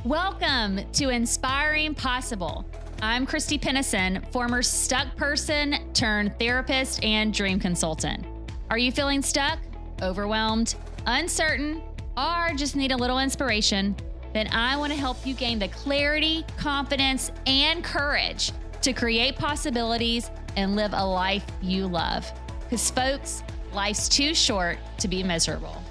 Welcome to Inspiring Possible. I'm Christy Pennison, former stuck person turned therapist and dream consultant. Are you feeling stuck, overwhelmed, uncertain, or just need a little inspiration? Then I want to help you gain the clarity, confidence, and courage to create possibilities and live a life you love. Because folks, life's too short to be miserable.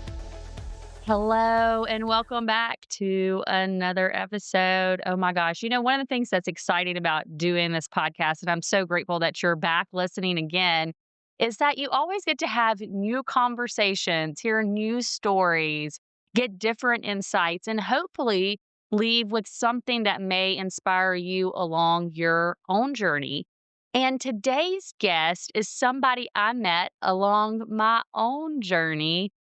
Hello, and welcome back to another episode. Oh my gosh. One of the things that's exciting about doing this podcast, and I'm so grateful that you're back listening again, is that you always get to have new conversations, hear new stories, get different insights, and hopefully leave with something that may inspire you along your own journey. And today's guest is somebody I met along my own journey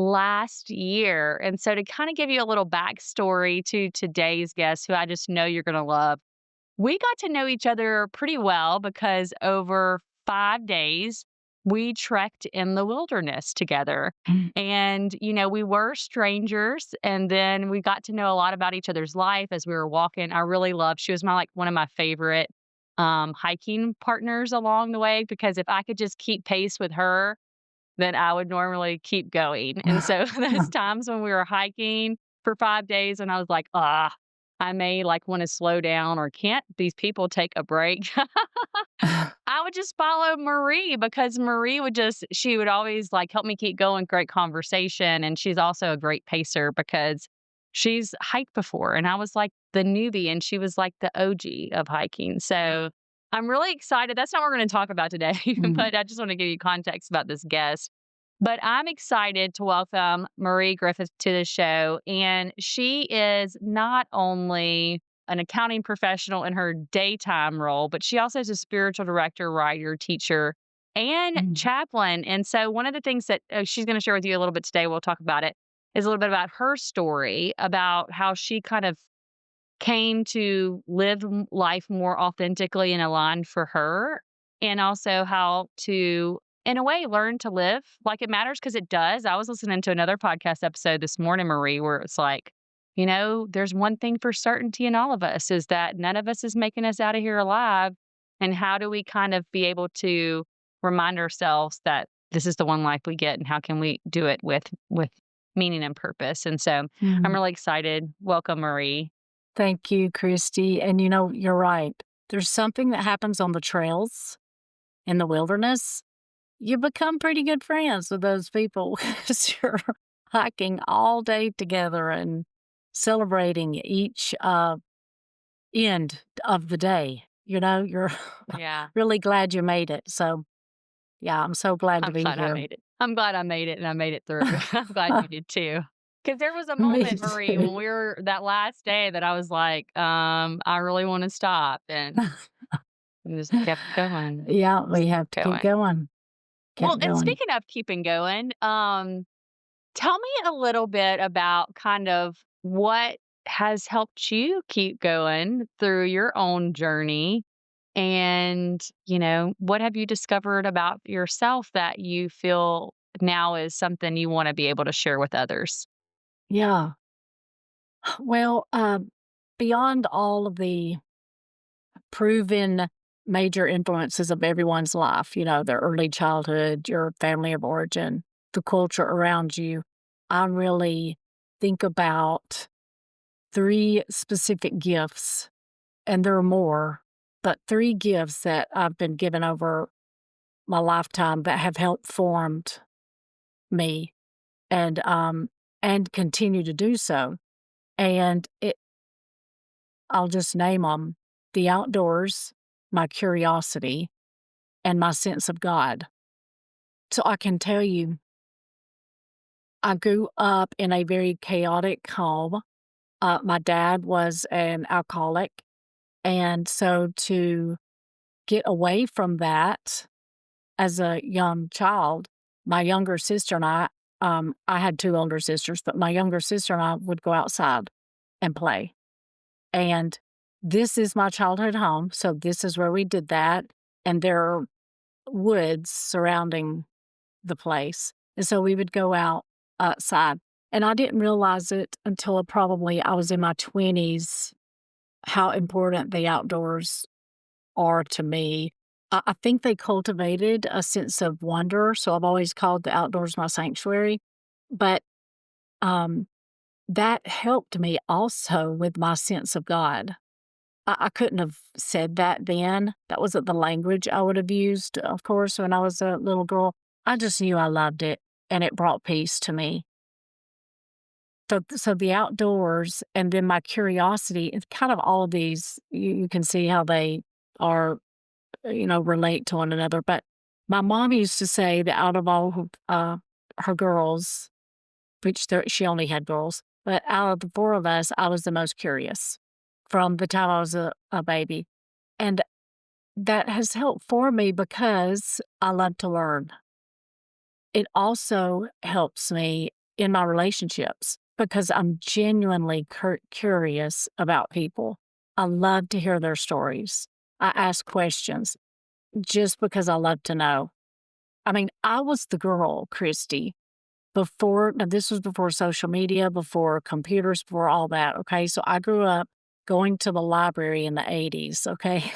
last year. And so, to kind of give you a little backstory to today's guest, who I just know you're going to love, we got to know each other pretty well because over 5 days, we trekked in the wilderness together. And, we were strangers. And then we got to know a lot about each other's life as we were walking. I really loved, she was one of my favorite hiking partners along the way, because if I could just keep pace with her, then I would normally keep going. And so those times when we were hiking for 5 days and I was like, I may want to slow down, or can't these people take a break? I would just follow Marie, because she would always help me keep going, great conversation. And she's also a great pacer because she's hiked before. And I was like the newbie and she was like the OG of hiking. So I'm really excited. That's not what we're going to talk about today, but I just want to give you context about this guest. But I'm excited to welcome Marie Griffith to the show. And she is not only an accounting professional in her daytime role, but she also is a spiritual director, writer, teacher, and chaplain. And so one of the things that she's going to share with you a little bit today, we'll talk about it, is a little bit about her story, about how she kind of came to live life more authentically and aligned for her, and also how to, in a way, learn to live like it matters, because it does. I was listening to another podcast episode this morning, Marie, where it's there's one thing for certainty in all of us, is that none of us is making us out of here alive. And how do we kind of be able to remind ourselves that this is the one life we get, and how can we do it with meaning and purpose? And so I'm really excited. Welcome, Marie. Thank you, Christy. And you're right. There's something that happens on the trails in the wilderness. You become pretty good friends with those people because you're hiking all day together and celebrating each end of the day. You're Yeah. really glad you made it. So, yeah, I'm so glad to be glad I here. made it. I'm glad I made it, and I made it through. I'm glad you did too. Because there was a moment, Marie, when we were that last day, that I was like, I really want to stop, and we just kept going. Yeah, we have to keep going. And speaking of keeping going, tell me a little bit about kind of what has helped you keep going through your own journey. And, what have you discovered about yourself that you feel now is something you want to be able to share with others? Yeah. Well, beyond all of the proven major influences of everyone's life, their early childhood, your family of origin, the culture around you, I really think about 3 specific gifts, and there are more, but 3 gifts that I've been given over my lifetime that have helped formed me and continue to do so. And I'll just name them: the outdoors, my curiosity, and my sense of God. So I can tell you, I grew up in a very chaotic home. My dad was an alcoholic. And so to get away from that as a young child, my younger sister and I had 2 older sisters, but my younger sister and I would go outside and play. And this is my childhood home, so this is where we did that. And there are woods surrounding the place. And so we would go outside And I didn't realize it until probably I was in my 20s how important the outdoors are to me. I think they cultivated a sense of wonder, so I've always called the outdoors my sanctuary. But um, that helped me also with my sense of God. I couldn't have said that then. That wasn't the language I would have used, of course, when I was a little girl. I just knew I loved it, and it brought peace to me. So the outdoors and then my curiosity, it's kind of all of these, you can see how they are, relate to one another. But my mom used to say that out of all her girls, which she only had girls, but out of the four of us, I was the most curious from the time I was a baby. And that has helped for me because I love to learn. It also helps me in my relationships because I'm genuinely curious about people. I love to hear their stories. I ask questions just because I love to know. I mean, I was the girl, Christy, now this was before social media, before computers, before all that. Okay. So I grew up going to the library in the 80s. Okay.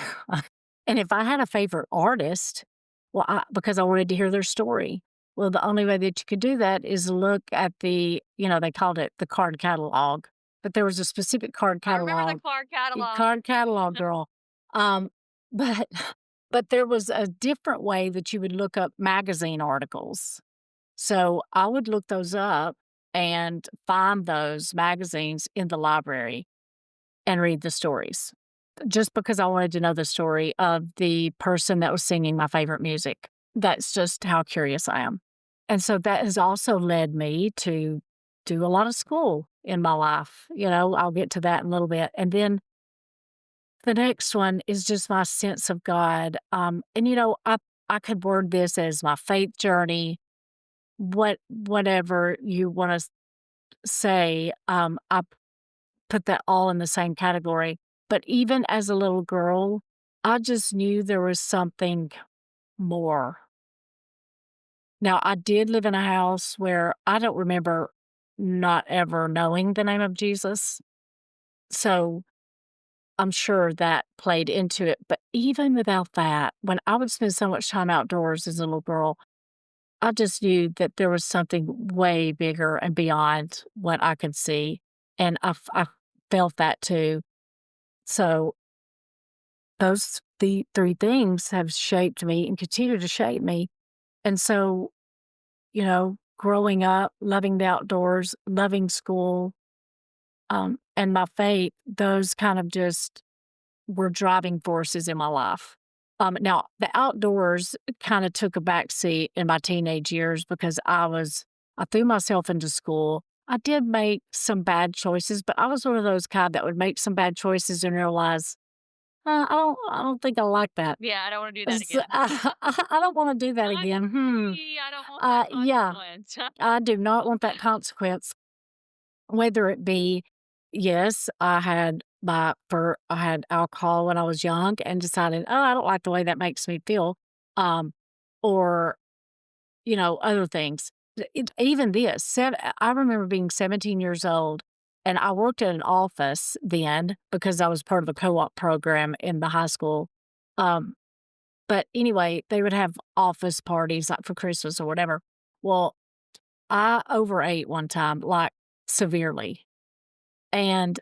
And if I had a favorite artist, well, because I wanted to hear their story, well, the only way that you could do that is look at they called it the card catalog, but there was a specific card I remember the catalog, card catalog. card catalog girl. Um, but, but there was a different way that you would look up magazine articles. So I would look those up and find those magazines in the library and read the stories just because I wanted to know the story of the person that was singing my favorite music. That's just how curious I am. And so that has also led me to do a lot of school in my life. I'll get to that in a little bit. And then the next one is just my sense of God. I could word this as my faith journey, whatever you want to say. I put that all in the same category. But even as a little girl, I just knew there was something more. Now, I did live in a house where I don't remember not ever knowing the name of Jesus. So I'm sure that played into it. But even without that, when I would spend so much time outdoors as a little girl, I just knew that there was something way bigger and beyond what I could see. And I felt that too. So the three things have shaped me and continue to shape me. And so, growing up, loving the outdoors, loving school, and my faith, those kind of just were driving forces in my life. Now, the outdoors kind of took a back seat in my teenage years because I threw myself into school. I did make some bad choices, but I was one of those kind that would make some bad choices and realize, I don't think I like that. Yeah, I don't want to do that So, again. I don't want to do that I again. agree. I don't want that Yeah, consequence. I do not want that consequence. Whether it be, yes, I had alcohol when I was young and decided, oh, I don't like the way that makes me feel, or other things. Even this, I remember being 17 years old, and I worked at an office then because I was part of a co-op program in the high school. Um, but anyway, they would have office parties like for Christmas or whatever. Well, I overate one time, like severely, and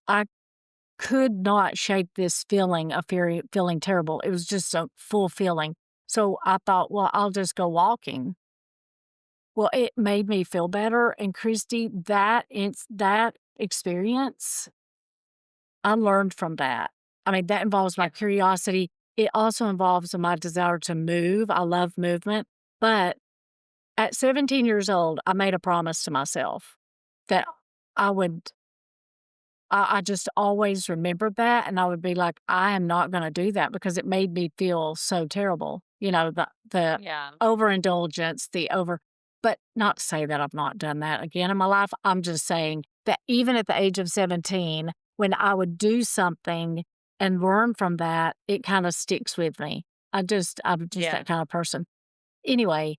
I could not shake this feeling of feeling terrible. It was just a full feeling. So I thought, well, I'll just go walking. Well, it made me feel better, and Christy, that experience, I learned from that. I mean, that involves my curiosity. It also involves my desire to move. I love movement. But at 17 years old, I made a promise to myself that I would I just always remembered that, and I would be like, "I am not gonna do that," because it made me feel so terrible. The Yeah. overindulgence, but not to say that I've not done that again in my life. I'm just saying that even at the age of 17, when I would do something and learn from that, it kinda sticks with me. I'm just Yeah. that kind of person. Anyway,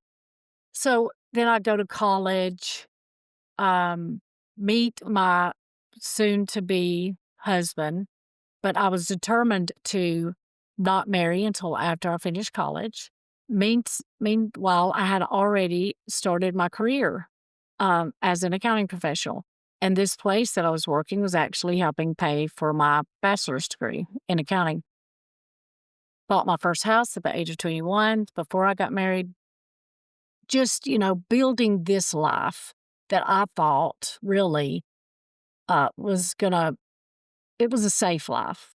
so then I go to college meet my soon to be husband, but I was determined to not marry until after I finished college. Meanwhile, I had already started my career as an accounting professional. And this place that I was working was actually helping pay for my bachelor's degree in accounting. Bought my first house at the age of 21 before I got married. Just, building this life that I thought really was gonna, it was a safe life.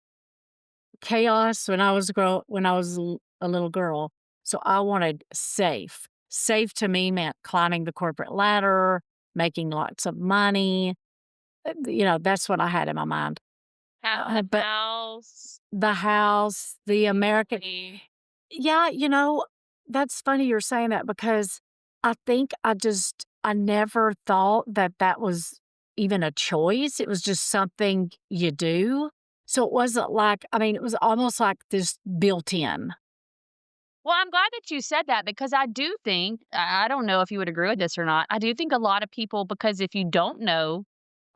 Chaos when I was a little girl. So I wanted safe. Safe to me meant climbing the corporate ladder, making lots of money. That's what I had in my mind. But House. the house, the American, Property. yeah, that's funny you're saying that because I think I never thought that that was even a choice. It was just something you do. So it wasn't like, I mean, it was almost like this built in. Well, I'm glad that you said that because I do think, I don't know if you would agree with this or not. I do think a lot of people, because if you don't know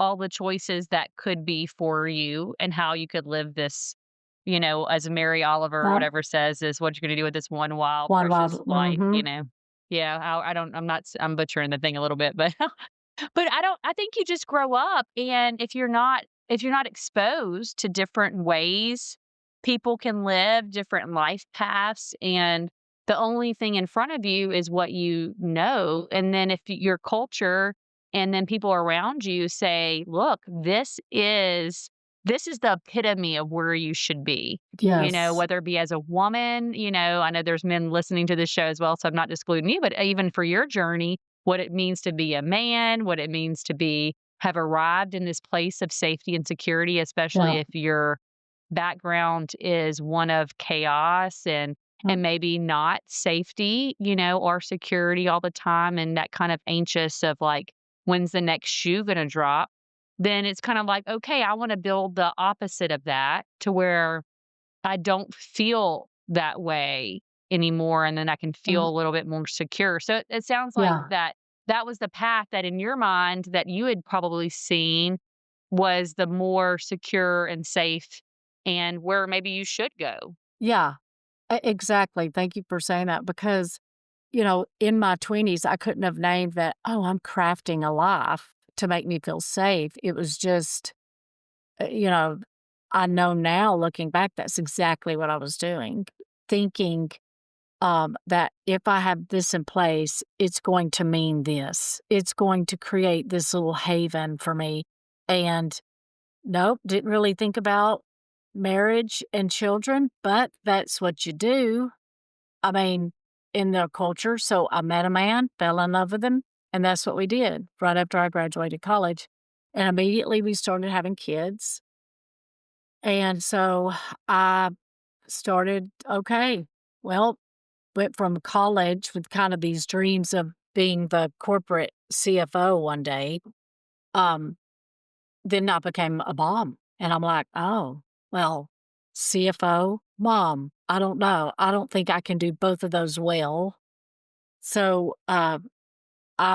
all the choices that could be for you and how you could live this, as Mary Oliver or Right. whatever says, is what you're going to do with this one wild, One precious wild, life, mm-hmm. Yeah, I don't, I'm not, I'm butchering the thing a little bit, but but I think you just grow up, and if you're not exposed to different ways people can live, different life paths, and the only thing in front of you is what you know, and then if your culture and then people around you say, "Look, this is the epitome of where you should be." Yes. Whether it be as a woman, I know there's men listening to this show as well, so I'm not excluding you, but even for your journey, what it means to be a man, what it means to have arrived in this place of safety and security, especially Yeah. if your background is one of chaos and Mm. maybe not safety, or security all the time, and that kind of anxious of like, when's the next shoe gonna drop? Then it's kind of like, okay, I want to build the opposite of that to where I don't feel that way anymore, and then I can feel Mm. a little bit more secure. So it sounds like Yeah. that was the path that in your mind that you had probably seen was the more secure and safe and where maybe you should go. Yeah. Exactly. Thank you for saying that because, in my 20s, I couldn't have named that, oh, I'm crafting a life to make me feel safe. It was just, uh, you know, I know now looking back, that's exactly what I was doing. Thinking that if I have this in place, it's going to mean this. It's going to create this little haven for me. And nope, didn't really think about marriage and children, but that's what you do. I mean, in their culture. So I met a man, fell in love with him, and that's what we did right after I graduated college. And immediately we started having kids. And so I started, okay, well, went from college with kind of these dreams of being the corporate CFO one day. Um, then I became a mom. And I'm like, oh, well, CFO, mom, I don't know. I don't think I can do both of those well. So I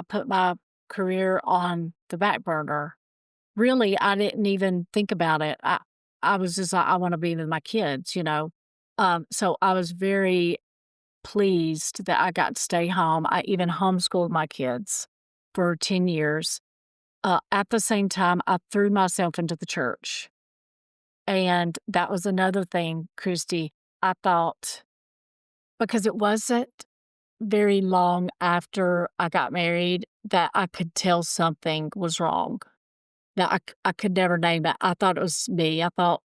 put my career on the back burner. Really, I didn't even think about it. I was just like, I want to be with my kids. So I was very pleased that I got to stay home. I even homeschooled my kids for 10 years. At the same time, I threw myself into the church. And that was another thing, Christy. I thought, because it wasn't very long after I got married that I could tell something was wrong. That I could never name it. I thought it was me. I thought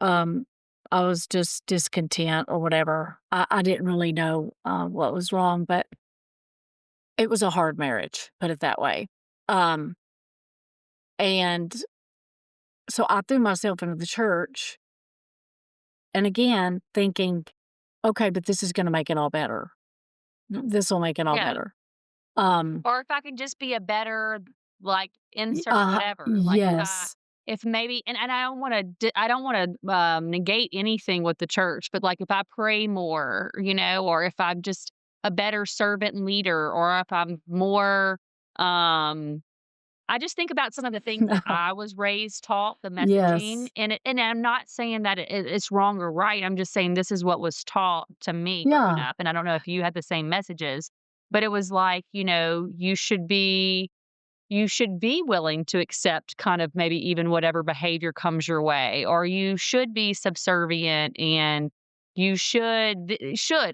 um, I was just discontent or whatever. I didn't really know what was wrong, but it was a hard marriage, put it that way. Um, and so I threw myself into the church, and again, thinking, okay, but this is going to make it all better. This will make it all Yeah. better. Um, Or if I could just be a better, like, insert whatever, like, yes. if maybe and I don't wanna, negate anything with the church, but, like, if I pray more, or if I'm just a better servant and leader, or if I'm more, um I just think about some of the things that No. I was raised taught, the messaging, Yes. and I'm not saying that it's wrong or right. I'm just saying this is what was taught to me growing Yeah. up, and I don't know if you had the same messages, but it was like, you should be willing to accept kind of maybe even whatever behavior comes your way, or you should be subservient, and you should,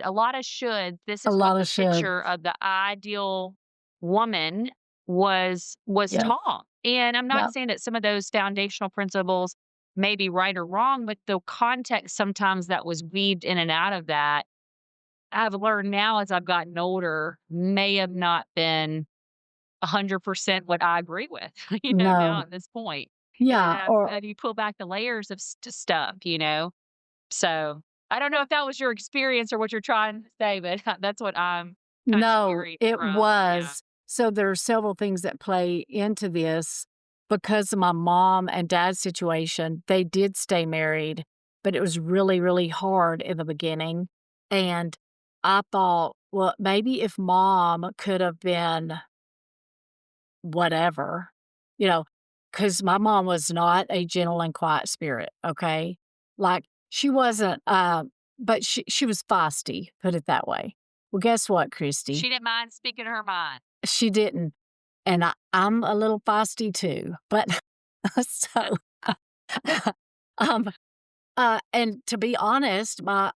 a lot of should. This A is what lot the of should. picture of the ideal woman was Yeah. taught. And I'm not Yeah. saying that some of those foundational principles may be right or wrong, but the context sometimes that was weaved in and out of that, I've learned now as I've gotten older, may have not been 100% what I agree with, now No. at this point. And then Yeah. Or you pull back the layers of stuff. So I don't know if that was your experience or what you're trying to say, but that's what I'm kind of no, hearing it from. Yeah. was. So there are several things that play into this because of my mom and dad's situation. They did stay married, but it was really, really hard in the beginning. And I thought, well, maybe if mom could have been whatever, you know, because my mom was not a gentle and quiet spirit, okay? Like, she wasn't, but she was feisty, put it that way. Well, guess what, She Christy? didn't mind speaking her mind. She didn't, and I'm a little feisty too, but so, um, and to be honest, my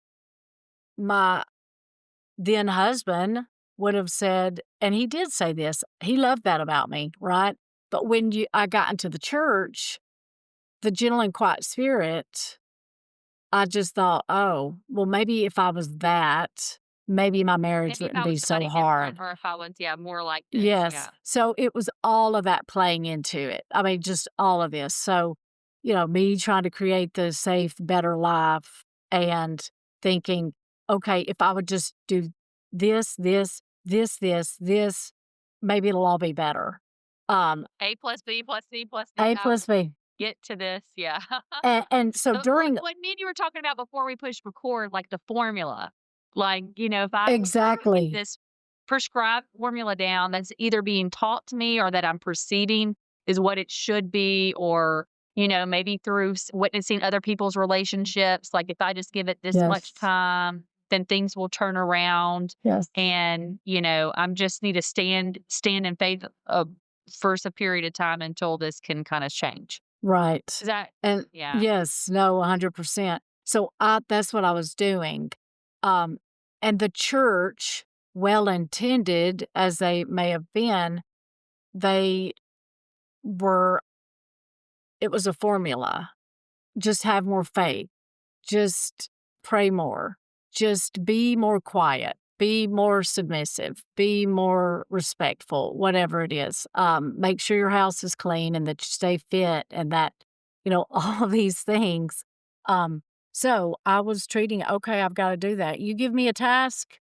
then husband would have said, and he did say this, he loved that about me, right? But when I got into the church, the gentle and quiet spirit, I just thought, "Oh, well, maybe if I was that, maybe my marriage Maybe if wouldn't I be was so somebody different, hard." or if I was, yeah, more like this. Yes. Yeah. So it was all of that playing into it. I mean, just all of this. So, me trying to create the safe, better life and thinking, okay, if I would just do this, maybe it'll all be better. A plus B plus C plus D. A I plus will B. get to this. Yeah. And so Like during what me and you were talking about before we pushed record, like the formula. Like, if I get exactly. this prescribed formula down that's either being taught to me or that I'm perceiving is what it should be, or, maybe through witnessing other people's relationships. Like if I just give it this much Yes. time, then things will turn around. Yes. And, I'm just need to stand in faith for a period of time until this can kind of change. Right. Is that, And yeah. yes, no, 100%. So that's what I was doing. Um, and the church, well intended as they may have been, they were, it was a formula. Just have more faith. Just pray more. Just be more quiet. Be more submissive. Be more respectful, whatever it is. Make sure your house is clean and that you stay fit and that, all of these things. So I was treating, okay, I've got to do that. You give me a task,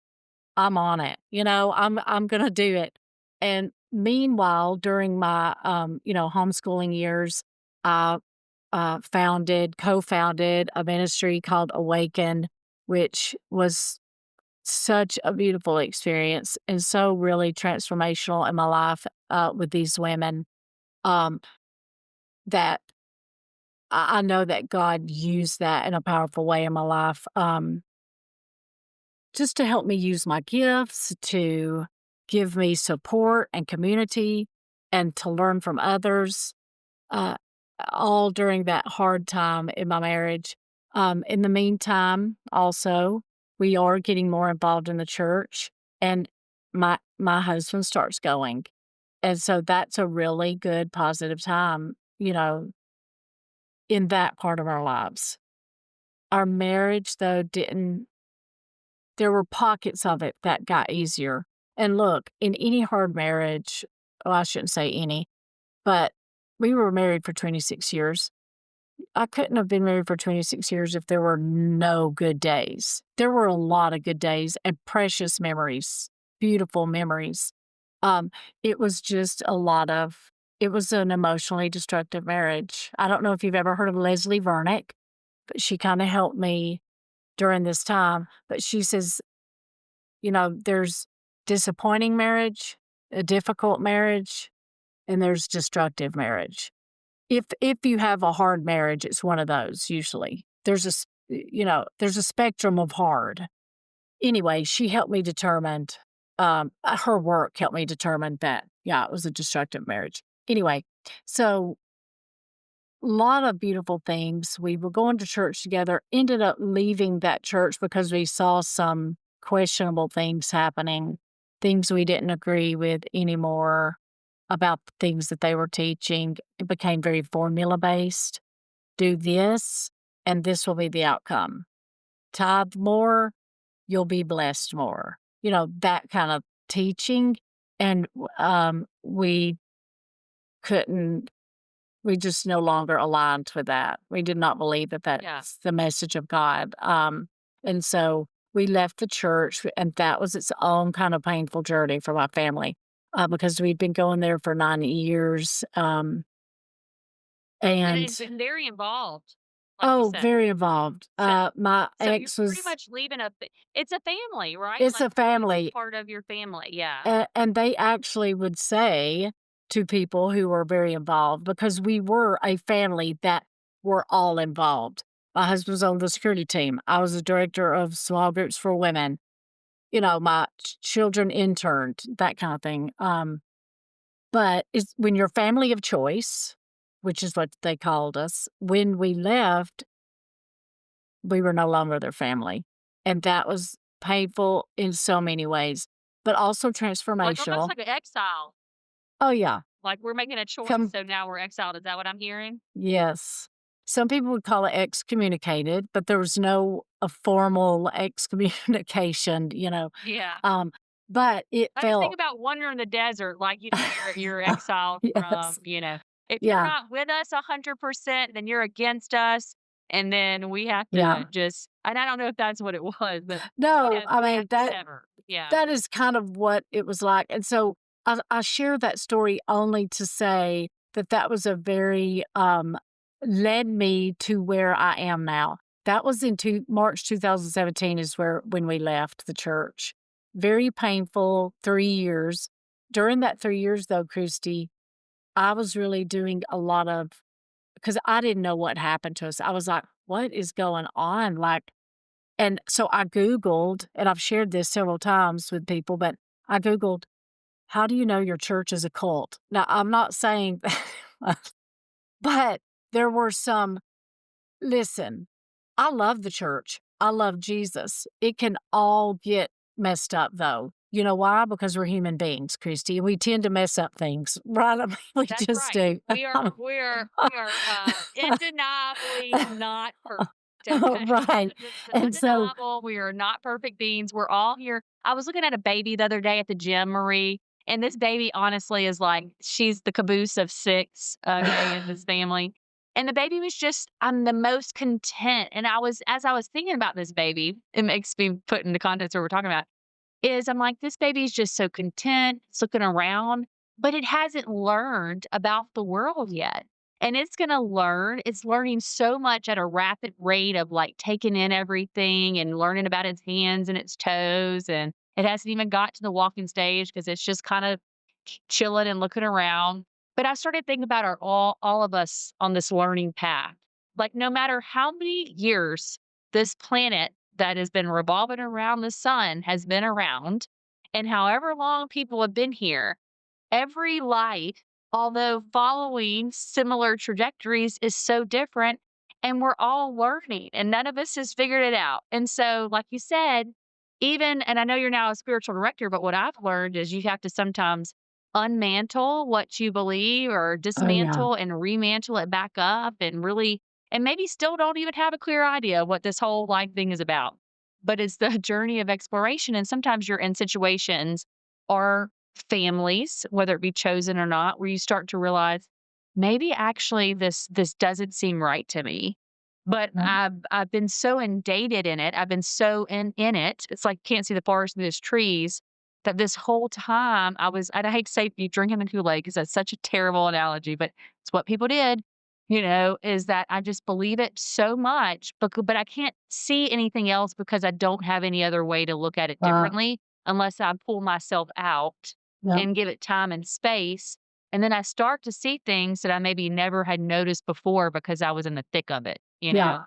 I'm on it. I'm gonna do it. And meanwhile, during my homeschooling years, I co-founded a ministry called Awaken, which was such a beautiful experience and so really transformational in my life with these women. Um, that I know that God used that in a powerful way in my life. Just to help me use my gifts, to give me support and community, and to learn from others, uh, all during that hard time in my marriage. In the meantime, also, we are getting more involved in the church, and my husband starts going. And so that's a really good positive time, in that part of our lives. Our marriage, though, didn't there were pockets of it that got easier. And look, in any hard marriage, well, I shouldn't say any, but we were married for 26 years. I couldn't have been married for 26 years if there were no good days. There were a lot of good days and precious memories, beautiful memories. Um, it was just it was an emotionally destructive marriage. I don't know if you've ever heard of Leslie Vernick, but she kind of helped me during this time. But she says, there's disappointing marriage, a difficult marriage, and there's destructive marriage. If you have a hard marriage, it's one of those usually. There's a spectrum of hard. Anyway, she helped me determine, her work helped me determine that, yeah, it was a destructive marriage. Anyway, so a lot of beautiful things. We were going to church together, ended up leaving that church because we saw some questionable things happening, things we didn't agree with anymore about the things that they were teaching. It became very formula based. Do this, and this will be the outcome. Tithe more, you'll be blessed more. That kind of teaching. And we couldn't, we just no longer aligned with that. We did not believe that Yeah. that's the message of God. And so we left the church, and that was its own kind of painful journey for my family because we'd been going there for 9 years. And And it's been very involved, like you said. very involved. So My so you're ex pretty was, much leaving it's a family, right? it's Like, a family. part of your family, yeah. And they actually would say to people who were very involved, because we were a family that were all involved. My husband was on the security team. I was a director of small groups for women. My children interned, that kind of thing. But it's when you're family of choice, which is what they called us, when we left, we were no longer their family. And that was painful in so many ways, but also Like, almost transformational. like an exile. Oh, yeah. Like, we're making a choice, Come so now we're exiled. Is that what I'm hearing? Yes. Some people would call it excommunicated, but there was no a formal excommunication, Yeah. but it I just think felt about wandering in the desert, like, you're exiled from, Yes. if you're Yeah. not with us 100%, then you're against us, and then we have to Yeah. just and I don't know if that's what it was, but, No, I we mean, have to sever. Yeah. that is kind of what it was like, and so I share that story only to say that that was a very, led me to where I am now. That was in March 2017 is when we left the church. Very painful 3 years. During that 3 years, though, Christy, I was really doing a lot of, because I didn't know what happened to us. I was like, "What is going on?" And so I Googled, and I've shared this several times with people, but I Googled, "How do you know your church is a cult?" Now, I'm not saying but there were some listen, I love the church. I love Jesus. It can all get messed up, though. You know why? Because we're human beings, Christy, and we tend to mess up things, right? I mean, we That's just right. do. We are, undeniably not perfect, okay? Right. It's And so undeniable. We are not perfect beings. We're all here. I was looking at a baby the other day at the gym, Marie, and this baby honestly is like she's the caboose of 6, okay, in this family. And the baby was just I'm the most content. And as I was thinking about this baby, it makes me put into context what we're talking about is I'm like, this baby's just so content, it's looking around, but it hasn't learned about the world yet. And it's going to learn. It's learning so much at a rapid rate of like taking in everything and learning about its hands and its toes. And it hasn't even got to the walking stage because it's just kind of chilling and looking around. But I started thinking about all of us on this learning path. Like no matter how many years this planet that has been revolving around the sun has been around, and however long people have been here, every life, although following similar trajectories, is so different. And we're all learning, and none of us has figured it out. And so, like you said, and I know you're now a spiritual director, but what I've learned is you have to sometimes unmantle what you believe or oh, yeah. dismantle and remantle it back up and really and maybe still don't even have a clear idea of what this whole life thing is about. But it's the journey of exploration. And sometimes you're in situations or families, whether it be chosen or not, where you start to realize maybe actually this doesn't seem right to me. But Mm. I've been so inundated in it. I've been so in it. It's like can't see the forest through these trees that this whole time and I hate to say you drinking the Kool-Aid because that's such a terrible analogy, but it's what people did, is that I just believe it so much, but I can't see anything else because I don't have any other way to look at it Uh, differently unless I pull myself out yeah. and give it time and space. And then I start to see things that I maybe never had noticed before because I was in the thick of it, you Yeah. know?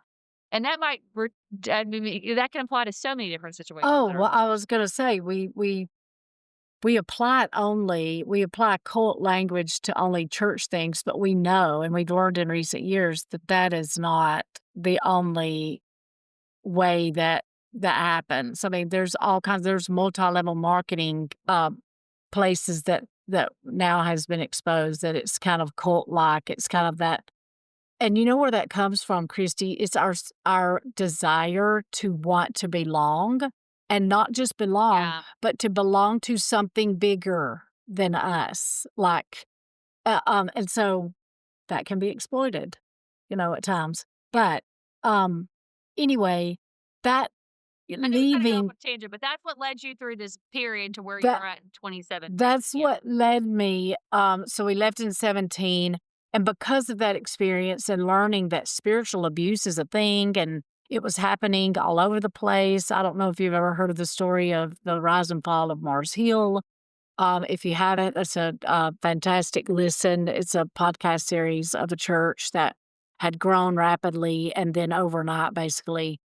And that might I mean, that can apply to so many different situations Oh, in our well, life. I was gonna say we apply cult language to only church things, but we know, and we've learned in recent years that that is not the only way that happens. I mean, there's multi-level marketing, places that now has been exposed that it's kind of cult-like, it's kind of that and you know where that comes from, Christy? It's our desire to want to belong, and not just belong, Yeah. but to belong to something bigger than us, like, and so that can be exploited, at times. But, um, anyway, that I know we kinda got off leaving on a tangent, but that's what led you through this period to where that you're at in 2017. That's Yeah. what led me, so we left in 17, and because of that experience and learning that spiritual abuse is a thing and it was happening all over the place. I don't know if you've ever heard of the story of the rise and fall of Mars Hill. If you haven't, it's a, fantastic listen. It's a podcast series of a church that had grown rapidly and then overnight basically,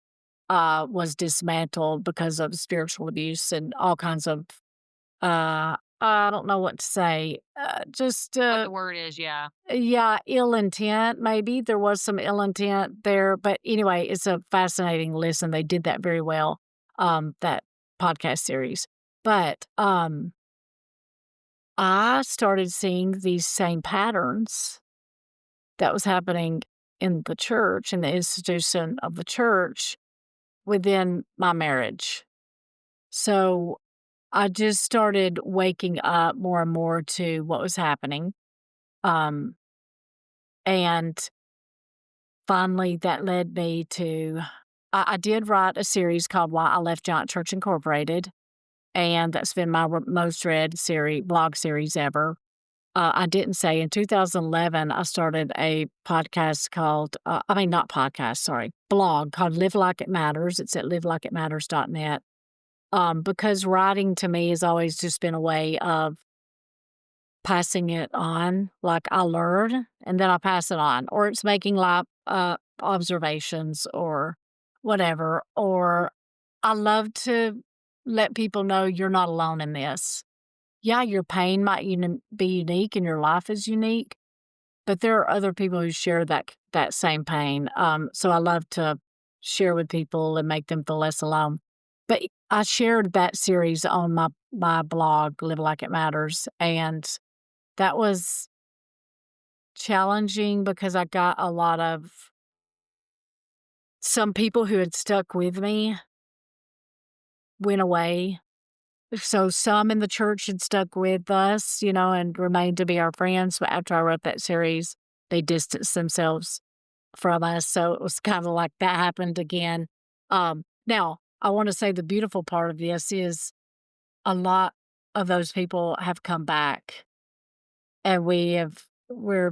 was dismantled because of spiritual abuse and all kinds of I don't know what to say. Just, What the word is, yeah. yeah, ill intent, maybe. There was some ill intent there. But anyway, it's a fascinating listen. They did that very well, that podcast series. But I started seeing these same patterns that was happening in the church, in the institution of the church within my marriage. So I just started waking up more and more to what was happening. Um, and finally, that led me to I did write a series called Why I Left Giant Church Incorporated, and that's been my most read blog series ever. I didn't say in 2011, I started a podcast called, I mean, not podcast, sorry, blog called Live Like It Matters. It's at livelikeitmatters.net. Because writing to me has always just been a way of passing it on, like, I learn and then I pass it on, or it's making life, observations or whatever, or I love to let people know you're not alone in this. Yeah, your pain might be unique and your life is unique, but there are other people who share that same pain, so I love to share with people and make them feel less alone. But I shared that series on my blog, Live Like It Matters, and that was challenging because I got a lot of some people who had stuck with me went away. So some in the church had stuck with us, and remained to be our friends. But after I wrote that series, they distanced themselves from us. So it was kind of like that happened again. Now, I want to say the beautiful part of this is a lot of those people have come back and we're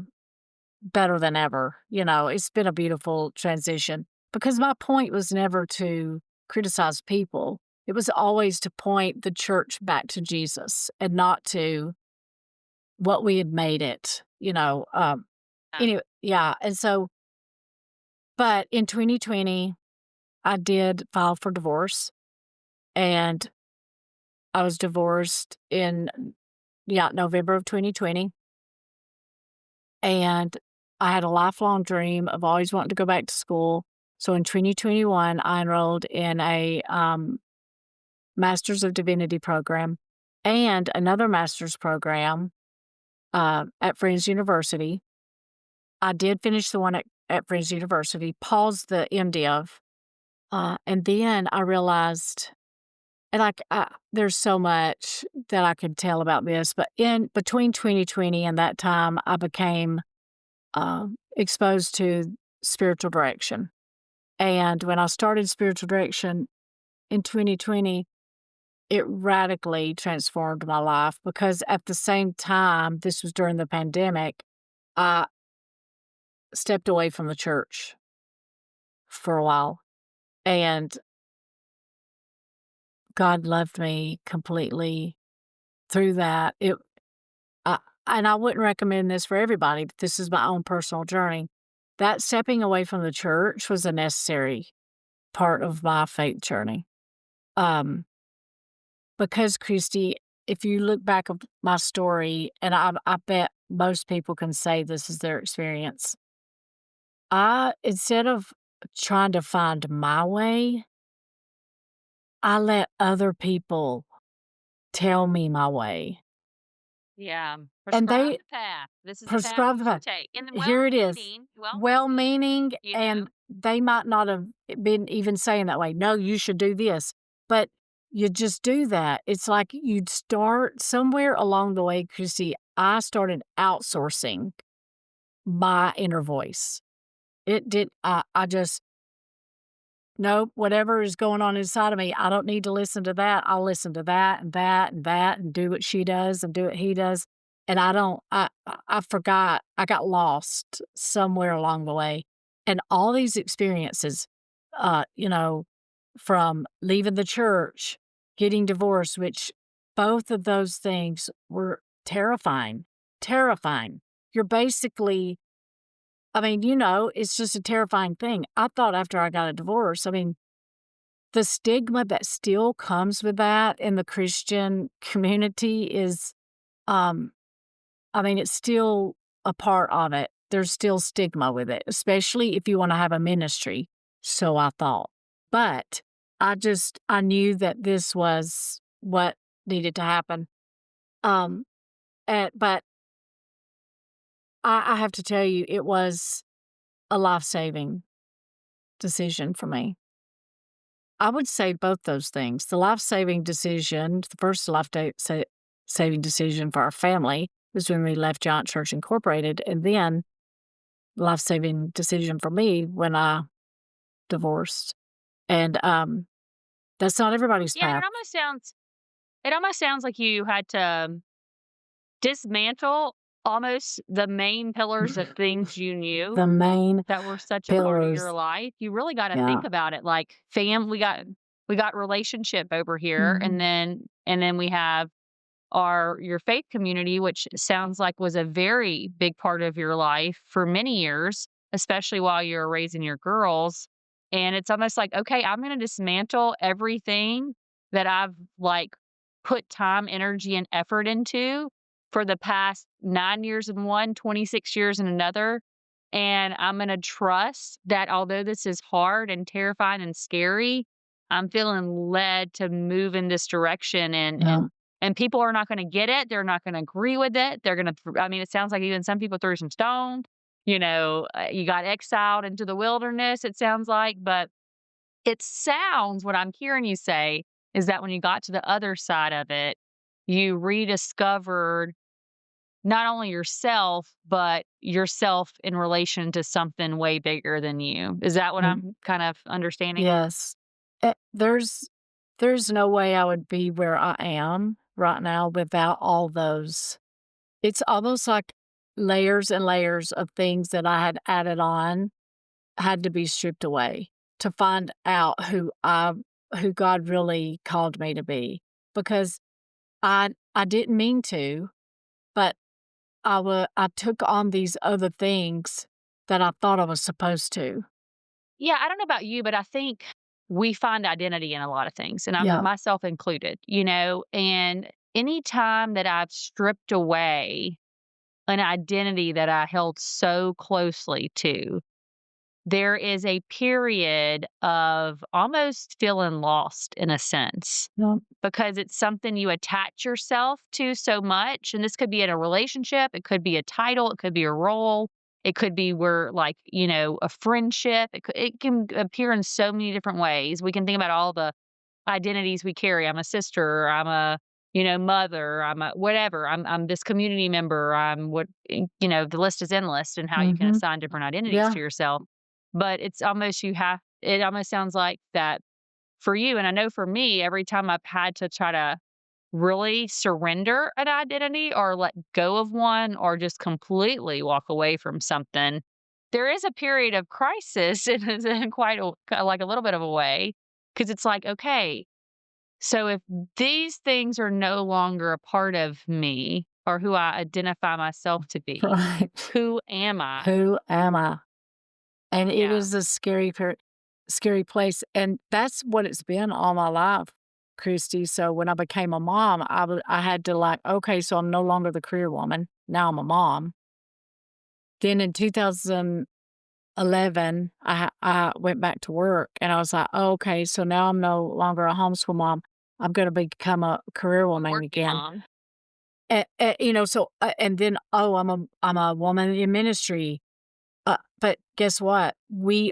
better than ever. It's been a beautiful transition because my point was never to criticize people. It was always to point the church back to Jesus and not to what we had made it. Yeah. Anyway, yeah. And so, but in 2020, I did file for divorce and I was divorced in, yeah, November of 2020. And I had a lifelong dream of always wanting to go back to school. So in 2021, I enrolled in a Master's of Divinity program and another master's program at Friends University. I did finish the one at Friends University, paused the MDiv, and then I realized, and there's so much that I could tell about this, but in between 2020 and that time, I became exposed to spiritual direction. And when I started spiritual direction in 2020, it radically transformed my life because at the same time, this was during the pandemic, I stepped away from the church for a while. And God loved me completely through that. and I wouldn't recommend this for everybody, but this is my own personal journey. That stepping away from the church was a necessary part of my faith journey. Um, because Christy, if you look back of my story, and I bet most people can say this is their experience. I instead of trying to find my way, I let other people tell me my way. Yeah. And Prescribe they the path. This is the path prescribe you the should fact. take. And Here it is. well-meaning, Well-meaning, you know? and they might not have been even saying that way. "No, you should do this." But you just do that. It's like you'd start somewhere along the way, Christy, I started outsourcing my inner voice. It did I just nope, whatever is going on inside of me, I don't need to listen to that. I'll listen to that and that and that and do what she does and do what he does. And I don't I forgot. I got lost somewhere along the way. And all these experiences, you know, from leaving the church, getting divorced, which both of those things were terrifying. Terrifying. You're basically I mean, it's just a terrifying thing. I thought after I got a divorce, I mean, the stigma that still comes with that in the Christian community is, um, I mean, it's still a part of it. There's still stigma with it, especially if you wanna have a ministry, so I thought. But I knew that this was what needed to happen. Um, but I have to tell you, it was a life-saving decision for me. I would say both those things. The life-saving decision, the first saving decision for our family was when we left Giant Church Incorporated, and then life-saving decision for me when I divorced. And, that's not everybody's Yeah, path. it almost sounds like you had to dismantle almost the main pillars of things you knew The main that were such a part of your pillars. life. You really gotta Yeah. think about it like we got relationship over here, and Mhm. then we have your faith community, which sounds like was a very big part of your life for many years, especially while you were raising your girls. And it's almost like, okay, I'm going to dismantle everything that I've like put time, energy, and effort into for the past 9 years in one, 26 years in another. And I'm going to trust that although this is hard and terrifying and scary, I'm feeling led to move in this direction Yeah. and people are not gonna get it, they're not gonna agree with it, they're gonna I mean, it sounds like even some people threw some stones, you got exiled into the wilderness, it sounds like, but it sounds what I'm hearing you say is that when you got to the other side of it, you rediscovered not only yourself, but yourself in relation to something way bigger than you. Is that what Mm, I'm kind of understanding? yes. There's no way I would be where I am right now without all those. It's almost like layers and layers of things that I had added on had to be stripped away to find out who God really called me to be, because I didn't mean to, but I took on these other things that I thought I was supposed to. Yeah, I don't know about you, but I think we find identity in a lot of things, and I'm Yeah. myself included, and any time that I've stripped away an identity that I held so closely to, there is a period of almost feeling lost in a sense Yeah. because it's something you attach yourself to so much. And this could be in a relationship, it could be a title, it could be a role, it could be where, like, a friendship. It can appear in so many different ways. We can think about all the identities we carry. I'm a sister, I'm a mother, I'm a whatever, I'm this community member, the list is endless and how you can Mhm. assign different identities Yeah. to yourself. But it almost sounds like that for you. And I know for me, every time I've had to try to really surrender an identity or let go of one or just completely walk away from something, there is a period of crisis in quite like a little bit of a way. Cause it's like, okay, so if these things are no longer a part of me, or who I identify myself to be. Right. Who am I? Who am I? And it Yeah. is a scary place, and that's what it's been all my life, Christy. So when I became a mom, I had to like, okay, so I'm no longer the career woman. Now I'm a mom. Then in 2011, I went back to work, and I was like, oh, okay, so now I'm no longer a homeschool mom. I'm going to become a career woman Working again. mom. And then I'm a woman in ministry. But guess what? We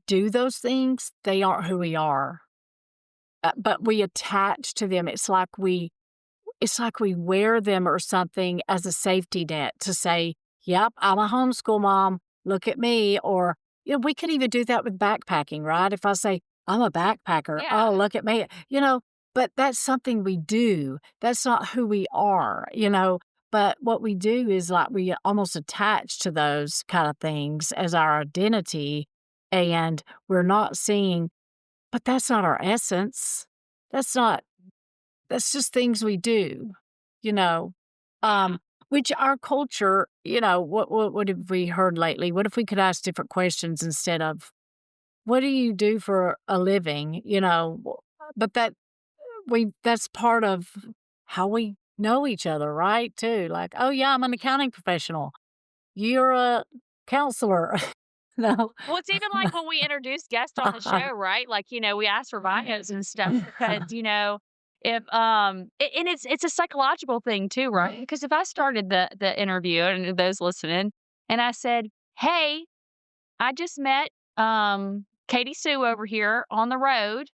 do those things, they aren't who we are, but we attach to them. It's like we wear them or something as a safety net to say, "Yep, I'm a homeschool mom, look at me," or, we could even do that with backpacking, right? If I say, "I'm a backpacker, Yeah. oh, look at me," but that's something we do. That's not who we are. But what we do is, like, we almost attach to those kind of things as our identity, and we're not seeing, but that's not our essence. That's not that's just things we do, you know? Yeah. Which our culture, what have we heard lately? What if we could ask different questions instead of, "What do you do for a living?" But that's part of how we know each other, right, too? Like, "Oh, yeah, I'm an accounting professional. You're a counselor." No. Well, it's even like when we introduce guests on the show, right? Like, we ask for bios and stuff because, if and it's a psychological thing too, right? Because if I started the interview and those listening and I said, "Hey, I just met Katie Sue over here on the road.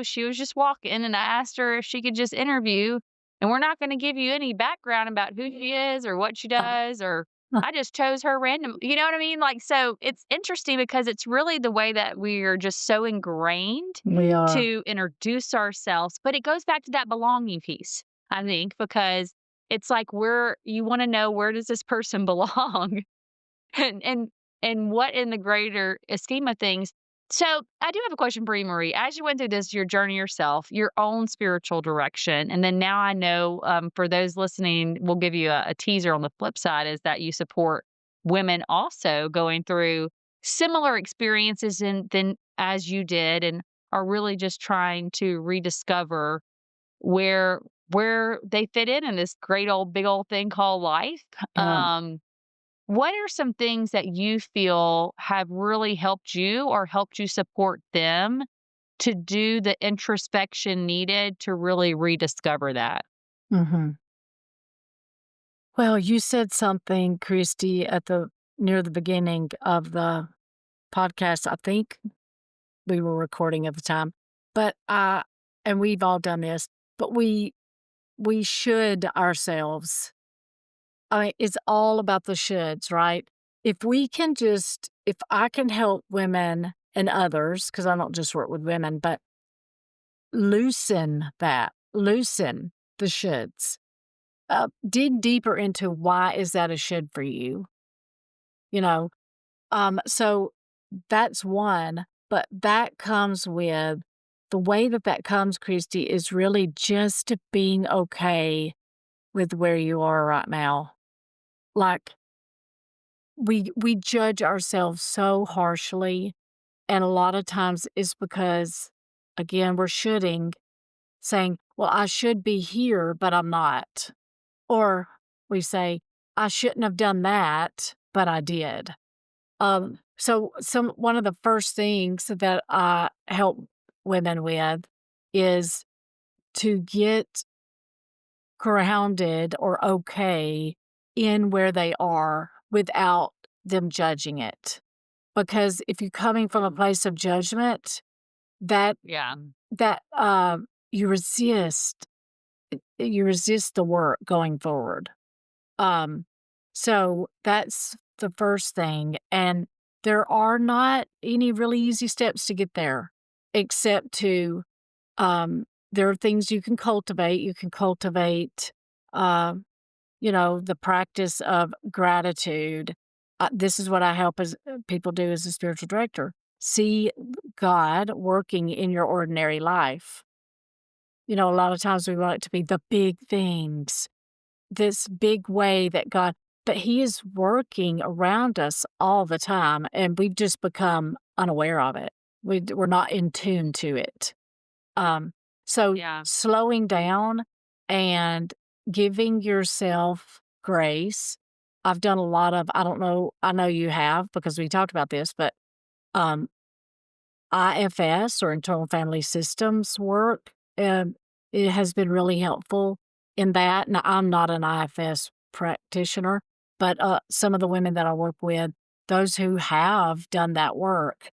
She was just walking and I asked her if she could just interview and we're not going to give you any background about who she is or what she does or I just chose her random. You know what I mean? Like so it's interesting because it's really the way that we are just so ingrained We are. to introduce ourselves, but it goes back to that belonging piece, I think, because it's like you want to know where does this person belong? and and and what in the greater scheme of things. So I do have a question for you, Marie. As you went through this, your journey yourself, your own spiritual direction, and then now I know for those listening, we'll give you a teaser on the flip side is that you support women also going through similar experiences than as you did, and are really just trying to rediscover where where they fit in this great old big old thing called life. Yeah. Um, what are some things that you feel have really helped you or helped you support them to do the introspection needed to really rediscover that? Mhm. Well, you said something, Christy, near the beginning of the podcast. I think we were recording at the time, but and we've all done this, but we should ourselves. I mean, it's all about the shoulds, right? If I can help women and others, because I don't just work with women, but loosen the shoulds. Dig deeper into why is that a should for you, you know? So that's one, but that comes with the way that comes, Christy, is really just being okay with where you are right now. Like we judge ourselves so harshly, and a lot of times it's because, again, we're shoulding, saying, "Well, I should be here, but I'm not." Or we say, "I shouldn't have done that, but I did." So one of the first things that I help women with is to get grounded or okay in where they are without them judging it. Because if you're coming from a place of judgment, that Yeah. that you resist the work going forward. Um, so that's the first thing, and there are not any really easy steps to get there, except there are things you can cultivate. You can cultivate, um, the practice of gratitude. This is what I help as people do as a spiritual director. See God working in your ordinary life. A lot of times we want it to be the big things, this big way that God, but He is working around us all the time, and we've just become unaware of it. We're not in tune to it. Um, so Yeah. slowing down and giving yourself grace. I've done a lot of, I don't know, I know you have because we talked about this, but um, IFS or internal family systems work, it has been really helpful in that. Now, I'm not an IFS practitioner, but some of the women that I work with, those who have done that work,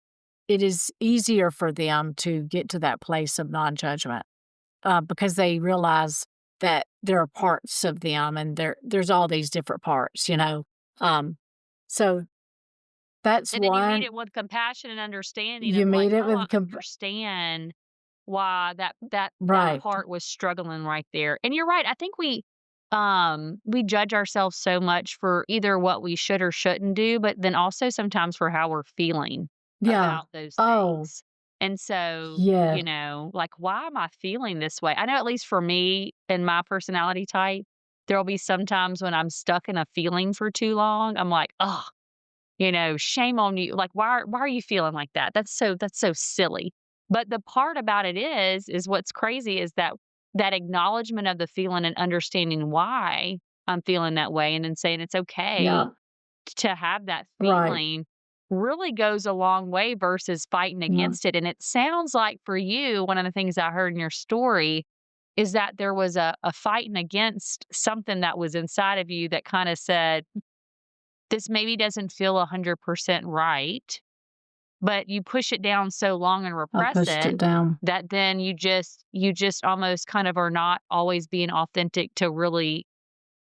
it is easier for them to get to that place of non judgment because they realize that there are parts of them and there's all these different parts. Um, so that's And then you meet one. it with compassion and understanding You of like, meet it oh, I with, understand why that right. part was struggling right there. And you're right. I think we judge ourselves so much for either what we should or shouldn't do, but then also sometimes for how we're feeling Yeah. about those Oh, things. And so, yeah. like, why am I feeling this way? I know at least for me and my personality type, there'll be some times when I'm stuck in a feeling for too long. I'm like, oh, shame on you. Like, why are you feeling like that? That's so silly. But the part about it is what's crazy is that acknowledgement of the feeling and understanding why I'm feeling that way and then saying it's okay Yeah. to have that Right. feeling really goes a long way versus fighting Yeah. against it. And it sounds like for you, one of the things I heard in your story is that there was a fighting against something that was inside of you that kind of said, this maybe doesn't feel 100% right, but you push it down so long and I repress pushed it it down. that then you just almost kind of are not always being authentic to really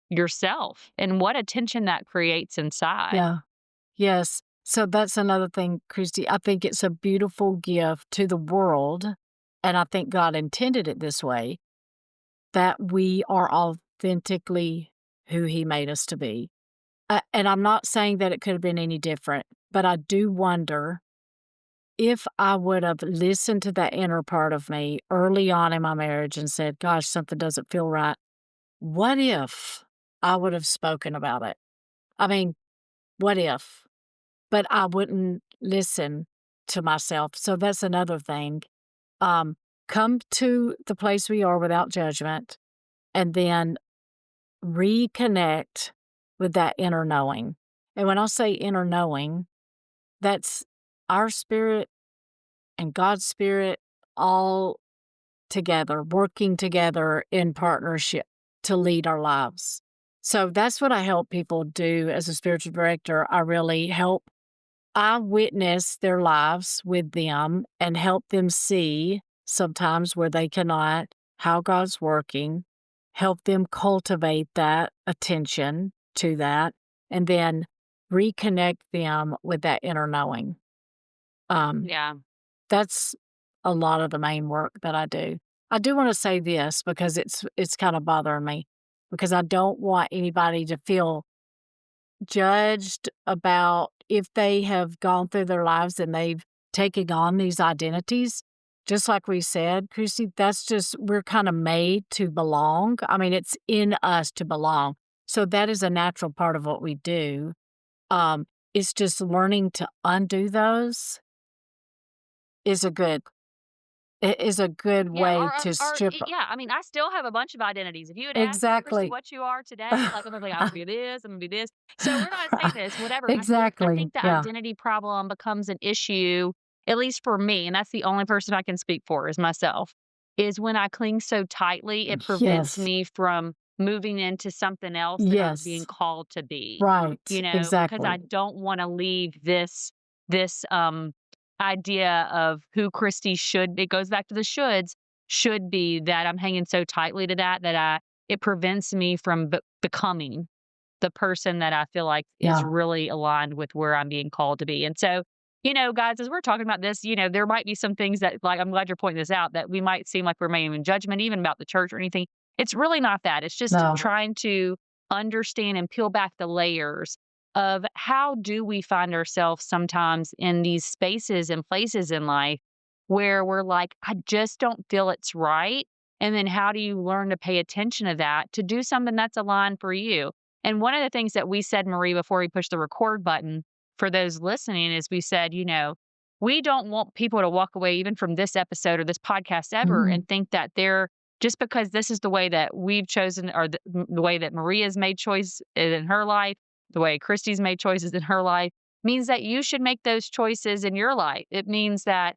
yourself, and what a tension that creates inside. Yeah. Yes. So that's another thing, Christy. I think it's a beautiful gift to the world, and I think God intended it this way, that we are authentically who He made us to be. And I'm not saying that it could have been any different, but I do wonder if I would have listened to that inner part of me early on in my marriage and said, gosh, something doesn't feel right. What if I would have spoken about it? I mean, what if? But I wouldn't listen to myself. So that's another thing. Um, come to the place we are without judgment and then reconnect with that inner knowing. And when I say inner knowing, that's our spirit and God's spirit all together, working together in partnership to lead our lives. So that's what I help people do as a spiritual director. I witness their lives with them and help them see sometimes where they cannot, how God's working, help them cultivate that attention to that, and then reconnect them with that inner knowing. Um, Yeah. that's a lot of the main work that I do. I do want to say this because it's kind of bothering me because I don't want anybody to feel judged about if they have gone through their lives and they've taken on these identities. Just like we said, Christy, that's just, we're kind of made to belong. I mean, it's in us to belong. So that is a natural part of what we do. Um, it's just learning to undo those is a good, is a good Yeah, way to strip. yeah, I mean, I still have a bunch of identities. If you had asked me, "Christy, Exactly. what you are today?" Like, I'm gonna be like, "I'm gonna be this, I'm gonna be this." So we're gonna say this, whatever. I Exactly. think the Yeah. identity problem becomes an issue, at least for me, and that's the only person I can speak for is myself, is when I cling so tightly, it prevents Yes. me from moving into something else that I'm being Yes. called to be, Right. because I Exactly. don't wanna leave this idea of who Christy should it goes back to the should be that I'm hanging so tightly to that it prevents me from becoming the person that I feel like is Yeah. really aligned with where I'm being called to be. And so, guys, as we're talking about this, there might be some things that, like, I'm glad you're pointing this out, that we might seem like we're making in judgment, even about the church or anything. It's really not that. It's just No. trying to understand and peel back the layers of how do we find ourselves sometimes in these spaces and places in life where we're like, I just don't feel it's right. And then how do you learn to pay attention to that to do something that's aligned for you? And one of the things that we said, Marie, before we pushed the record button for those listening is we said, we don't want people to walk away even from this episode or this podcast ever Mhm. and think that they're just because this is the way that we've chosen or the way that Maria's made choice in her life, the way Christy's made choices in her life means that you should make those choices in your life. It means that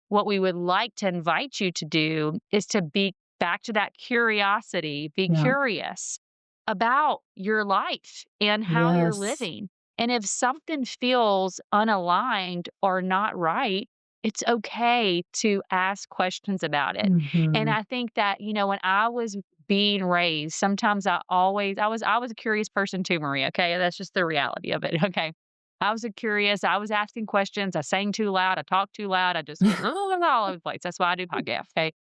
what we would like to invite you to do is to be back to that curiosity, be Yeah. curious about your life and how you're Yes. living. And if something feels unaligned or not right, it's okay to ask questions about it. And Mhm. I think that, when I was being raised, sometimes I was a curious person too, Maria. Okay. That's just the reality of it. Okay. I was asking questions. I sang too loud. I talked too loud. I just all over the place. That's why I do podcasts. Okay.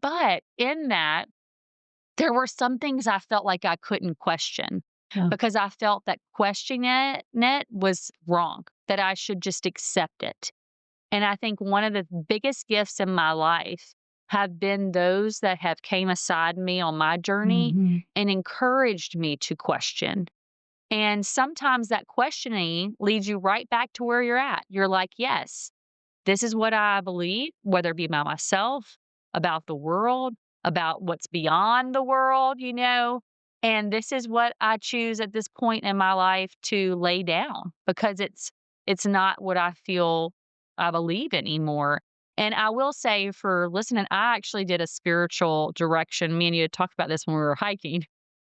But in that, there were some things I felt like I couldn't question Yeah. because I felt that questioning it was wrong, that I should just accept it. And I think one of the biggest gifts in my life have been those that have came aside me on my journey Mhm. and encouraged me to question. And sometimes that questioning leads you right back to where you're at. You're like, yes, this is what I believe, whether it be about myself, about the world, about what's beyond the world. And this is what I choose at this point in my life to lay down because it's not what I feel I believe anymore. And I will say for listening, I actually did a spiritual direction. Me and you had talked about this when we were hiking.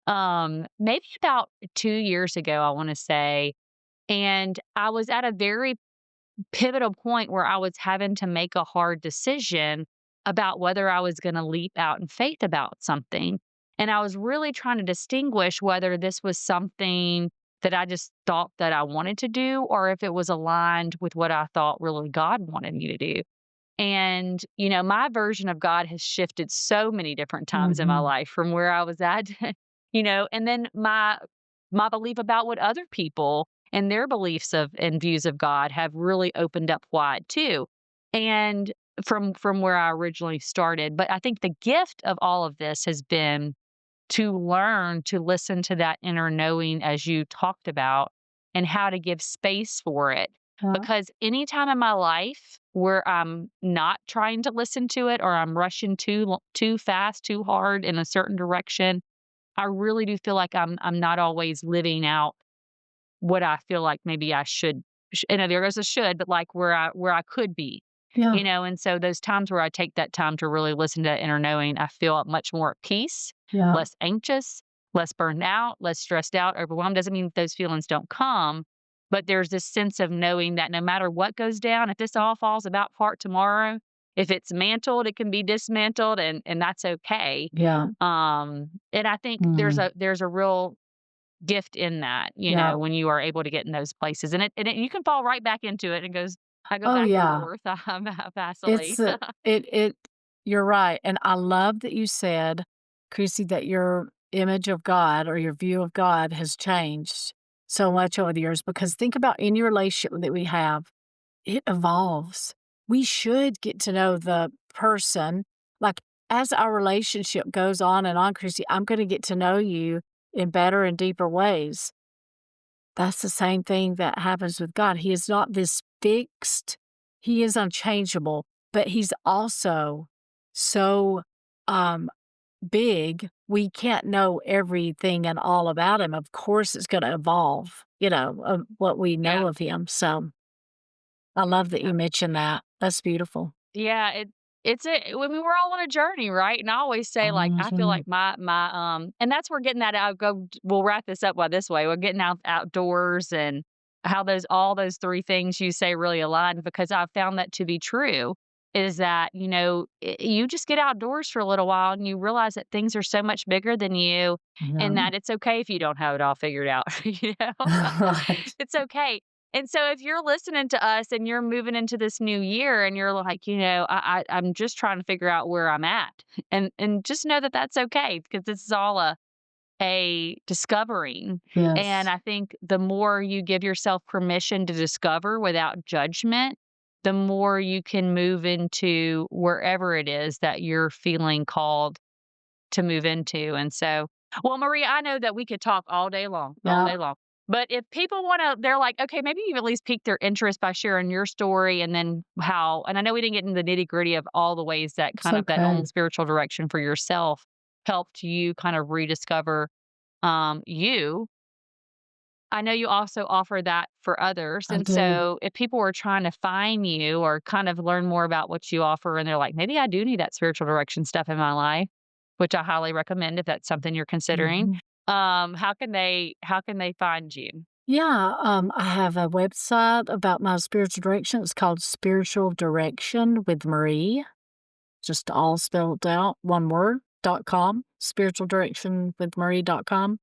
Maybe about 2 years ago, I want to say. And I was at a very pivotal point where I was having to make a hard decision about whether I was going to leap out in faith about something. And I was really trying to distinguish whether this was something that I just thought that I wanted to do or if it was aligned with what I thought really God wanted me to do. And, my version of God has shifted so many different times in my Mhm. life from where I was at, and then my belief about what other people and their beliefs of and views of God have really opened up wide too. And from where I originally started. But I think the gift of all of this has been to learn to listen to that inner knowing as you talked about and how to give space for it. Yeah. Because anytime in my life where I'm not trying to listen to it or I'm rushing too fast, too hard in a certain direction, I really do feel like I'm not always living out what I feel like maybe I should and there goes a should, but like where I could be. Yeah. And so those times where I take that time to really listen to that inner knowing, I feel much more at peace, Yeah. less anxious, less burned out, less stressed out, overwhelmed. Doesn't mean that those feelings don't come, but there's this sense of knowing that no matter what goes down, if this all falls about apart tomorrow, if it's mantled, it can be dismantled and that's okay. Yeah. And I think there's Mhm. a real gift in that, Yeah. when you are able to get in those places. And you can fall right back into it. I go Oh, back and yeah. forth fastly. It's it you're right, and I love that you said, Chrissy, that your image of God or your view of God has changed so much over the years because think about any relationship that we have, it evolves. We should get to know the person, like, as our relationship goes on and on, Chrissy, I'm gonna get to know you in better and deeper ways. That's the same thing that happens with God. He is not this fixed, he is unchangeable, but he's also so um big, we can't know everything and all about him. Of course it's going to evolve, of what we Yeah. know of him. So I love that you mentioned that. That's beautiful. Yeah, I mean, we're all on a journey, right? And I always say, like, I feel Mhm. like and that's where getting that out. We'll wrap this up by this way. We're getting outdoors and how all those three things you say really align because I've found that to be true. Is that you just get outdoors for a little while and you realize that things are so much bigger than you, Yeah. and that it's okay if you don't have it all figured out. Right. It's okay. And so if you're listening to us and you're moving into this new year and you're like, I'm just trying to figure out where I'm at, and just know that that's okay because this is all a discovering. And Yes. I think the more you give yourself permission to discover without judgment, the more you can move into wherever it is that you're feeling called to move into. And so, well, Marie, I know that we could talk all Yeah. day long. But if people want to, they're like, okay, maybe you've at least piqued their interest by sharing your story and then how, and I know we didn't get into the nitty gritty of all the ways that It's kind of that okay. own spiritual direction for yourself helped you kind of rediscover you. I know you also offer that for others. I And do. so if people were trying to find you or kind of learn more about what you offer and they're like, maybe I do need that spiritual direction stuff in my life, which I highly recommend if that's something you're considering. Mhm. How can they find you? Yeah, I have a website about my spiritual direction. It's called Spiritual Direction with Marie, just all spelled out, one word, .com, spiritualdirectionwithmarie.com.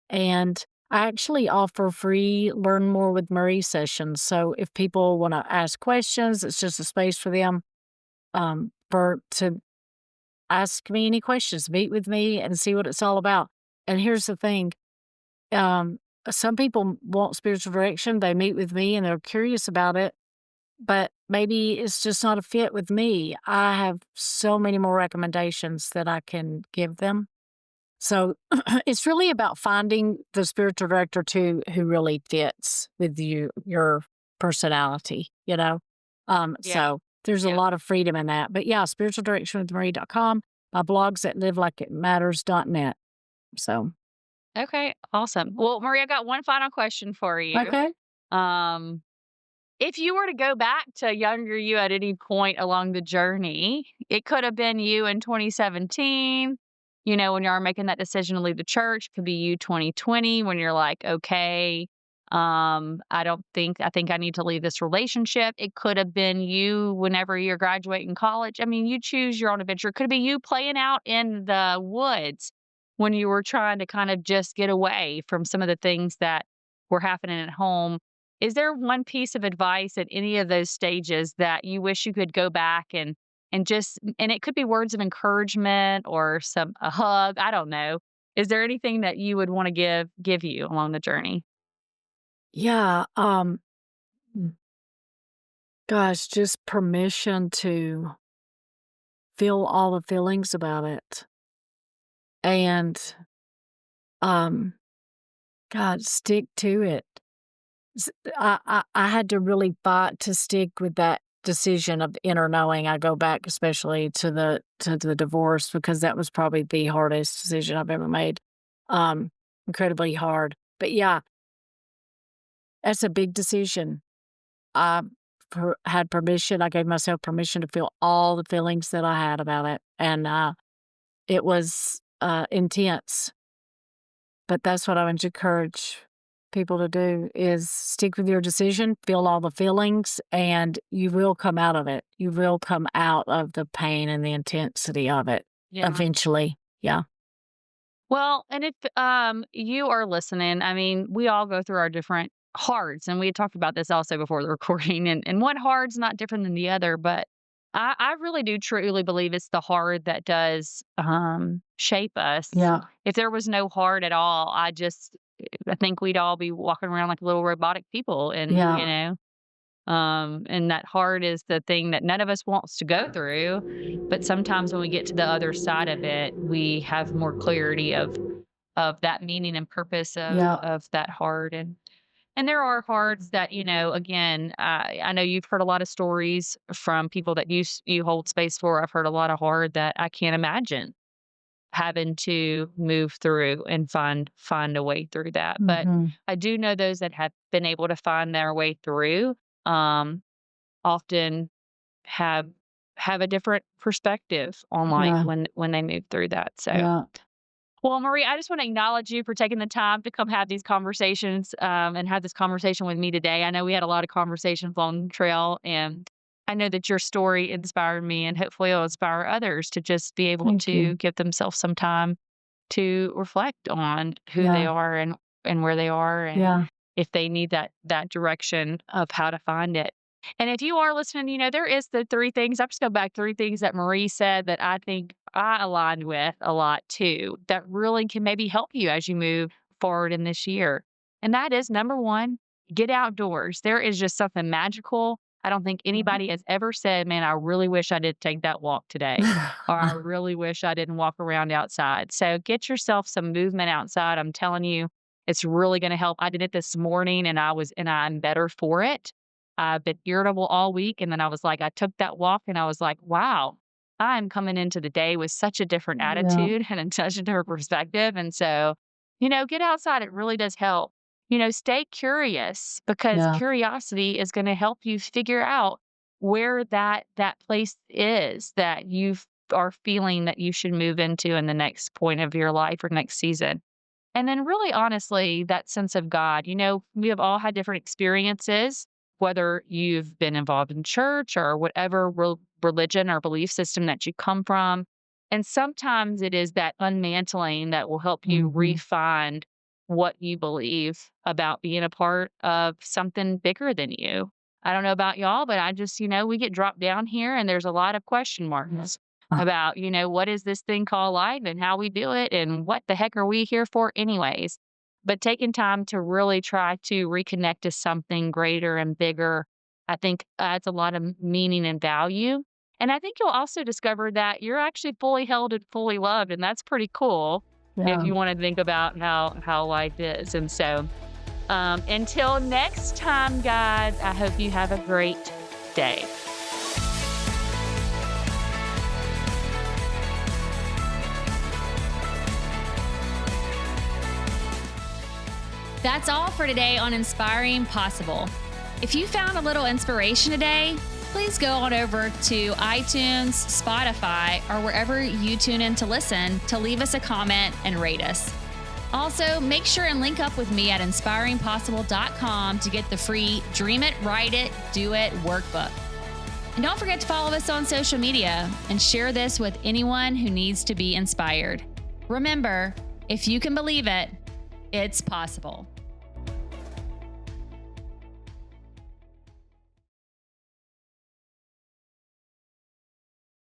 And I actually offer free Learn More with Marie sessions. So if people want to ask questions, it's just a space for them for to ask me any questions, meet with me and see what it's all about. And here's the thing. Um, some people want spiritual direction. They meet with me and they're curious about it, but maybe it's just not a fit with me. I have so many more recommendations that I can give them. So it's really about finding the spiritual director too who really fits with your personality, you know? Yeah. So there's a Yeah. lot of freedom in that. But yeah, spiritualdirectionwithmarie.com. My blog's at livelikeitmatters.net. So, Okay. Awesome. Well, Marie, I got one final question for you. okay. Um, if you were to go back to younger you at any point along the journey, it could have been you in 2017, when you are making that decision to leave the church. It could be you 2020 when you're like, okay, I think I need to leave this relationship. It could have been you whenever you're graduating college. I mean, you choose your own adventure. It could be you playing out in the woods when you were trying to kind of just get away from some of the things that were happening at home. Is there one piece of advice at any of those stages that you wish you could go back and it could be words of encouragement or a hug, I don't know. Is there anything that you would want to give you along the journey? Yeah. Mm, gosh, just permission to feel all the feelings about it. And um, God, stick to it. I had to really fight to stick with that decision of inner knowing. I go back especially to the divorce because that was probably the hardest decision I've ever made. Um, Incredibly hard. But yeah, that's a big decision. I had permission. I gave myself permission to feel all the feelings that I had about it, and it was intense. But that's what I would encourage people to do is stick with your decision, feel all the feelings, and you will come out of it. You will come out of the pain and the intensity of it Yeah. eventually. Yeah. Well, and if you are listening, I mean, we all go through our different hards, and we had talked about this also before the recording, and one hard's not different than the other, but I really do truly believe it's the hard that does shape us. Yeah. If there was no hard at all, I think we'd all be walking around like little robotic people, and Yeah. and that hard is the thing that none of us wants to go through. But sometimes when we get to the other side of it, we have more clarity of that meaning and purpose Yeah. of that hard. And there are hards that, again, I know you've heard a lot of stories from people that you hold space for. I've heard a lot of hard that I can't imagine having to move through and find a way through that. But Mhm. I do know those that have been able to find their way through, um, often have have a different perspective on life Yeah. when they move through that. So, Yeah. well, Marie, I just want to acknowledge you for taking the time to come have these conversations, and have this conversation with me today. I know we had a lot of conversations along the trail, and I know that your story inspired me, and hopefully it'll inspire others to just be able Thank to you. give themselves some time to reflect on who they Yeah. are and where they are, and Yeah. if they need that direction of how to find it. And if you are listening, there is the three things. I'm just go back three things that Marie said that I think I aligned with a lot too, that really can maybe help you as you move forward in this year. And that is number one, get outdoors. There is just something magical I don't think Mhm. anybody has ever said, man, I really wish I did take that walk today, or I really wish I didn't walk around outside. So get yourself some movement outside. I'm telling you, it's really going to help. I did it this morning and I'm better for it. I've been irritable all week. And then I was like, I took that walk and I was like, wow, I'm coming into the day with such a different Yeah, attitude and such a different perspective. And so, get outside. It really does help. Stay curious because yeah, curiosity is going to help you figure out where that place is that you are feeling that you should move into in the next point of your life or next season. And then really honestly, that sense of God, we have all had different experiences, whether you've been involved in church or whatever religion or belief system that you come from. And sometimes it is that unmantling that will help you mhm, refine what you believe about being a part of something bigger than you. I don't know about y'all, but I just, we get dropped down here and there's a lot of question marks uh, about, what is this thing called life and how we do it and what the heck are we here for anyways. But taking time to really try to reconnect to something greater and bigger, I think adds a lot of meaning and value. And I think you'll also discover that you're actually fully held and fully loved, and that's pretty cool if yeah. you want to think about how life is. And so, until next time, guys, I hope you have a great day. That's all for today on Inspiring Possible. If you found a little inspiration today, please go on over to iTunes, Spotify, or wherever you tune in to listen to leave us a comment and rate us. Also, make sure and link up with me at inspiringpossible.com to get the free Dream It, Write It, Do It workbook. And don't forget to follow us on social media and share this with anyone who needs to be inspired. Remember, if you can believe it, it's possible.